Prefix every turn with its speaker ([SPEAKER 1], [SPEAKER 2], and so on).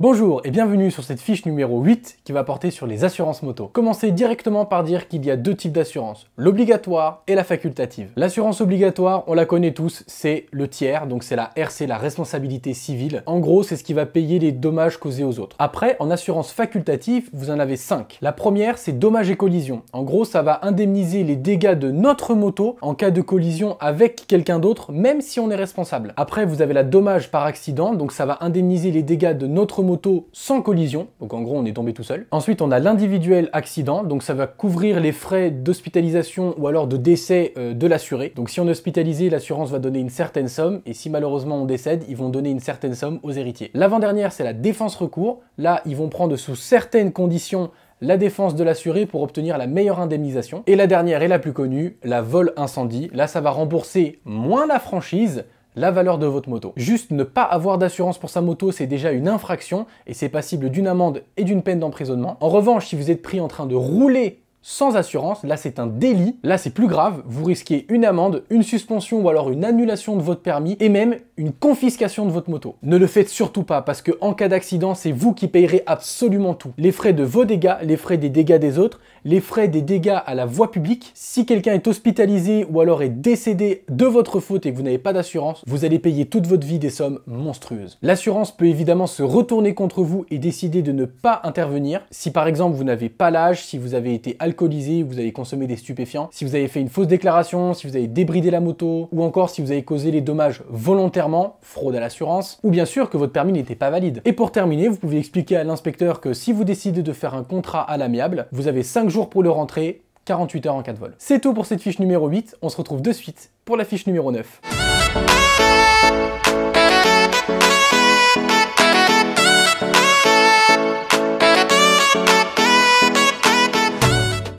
[SPEAKER 1] Bonjour et bienvenue sur cette fiche numéro 8 qui va porter sur les assurances moto. Commencez directement par dire qu'il y a deux types d'assurance, l'obligatoire et la facultative. L'assurance obligatoire, on la connaît tous, c'est le tiers, donc c'est la RC, la responsabilité civile. En gros, c'est ce qui va payer les dommages causés aux autres. Après, en assurance facultative, vous en avez 5. La première, c'est dommages et collisions. En gros, ça va indemniser les dégâts de notre moto en cas de collision avec quelqu'un d'autre, même si on est responsable. Après, vous avez la dommage par accident, donc ça va indemniser les dégâts de notre moto sans collision, donc en gros on est tombé tout seul. Ensuite on a l'individuel accident, donc ça va couvrir les frais d'hospitalisation ou alors de décès de l'assuré. Donc si on est hospitalisé, l'assurance va donner une certaine somme, et si malheureusement on décède, ils vont donner une certaine somme aux héritiers. L'avant-dernière, c'est la défense recours. Là, ils vont prendre sous certaines conditions la défense de l'assuré pour obtenir la meilleure indemnisation. Et la dernière et la plus connue, la vol incendie. Là, ça va rembourser moins la franchise, la valeur de votre moto. Juste ne pas avoir d'assurance pour sa moto, c'est déjà une infraction et c'est passible d'une amende et d'une peine d'emprisonnement. En revanche, si vous êtes pris en train de rouler sans assurance, là c'est un délit, là c'est plus grave, vous risquez une amende, une suspension ou alors une annulation de votre permis et même une confiscation de votre moto. Ne le faites surtout pas parce que en cas d'accident, c'est vous qui payerez absolument tout. Les frais de vos dégâts, les frais des dégâts des autres, les frais des dégâts à la voie publique. Si quelqu'un est hospitalisé ou alors est décédé de votre faute et que vous n'avez pas d'assurance, vous allez payer toute votre vie des sommes monstrueuses. L'assurance peut évidemment se retourner contre vous et décider de ne pas intervenir. Si par exemple vous n'avez pas l'âge, si vous avez été alcoolisé, vous avez consommé des stupéfiants, si vous avez fait une fausse déclaration, si vous avez débridé la moto, ou encore si vous avez causé les dommages volontairement, fraude à l'assurance, ou bien sûr que votre permis n'était pas valide. Et pour terminer, vous pouvez expliquer à l'inspecteur que si vous décidez de faire un contrat à l'amiable, vous avez 5 jours pour le rentrer, 48 heures en cas de vol. C'est tout pour cette fiche numéro 8, on se retrouve de suite pour la fiche numéro 9.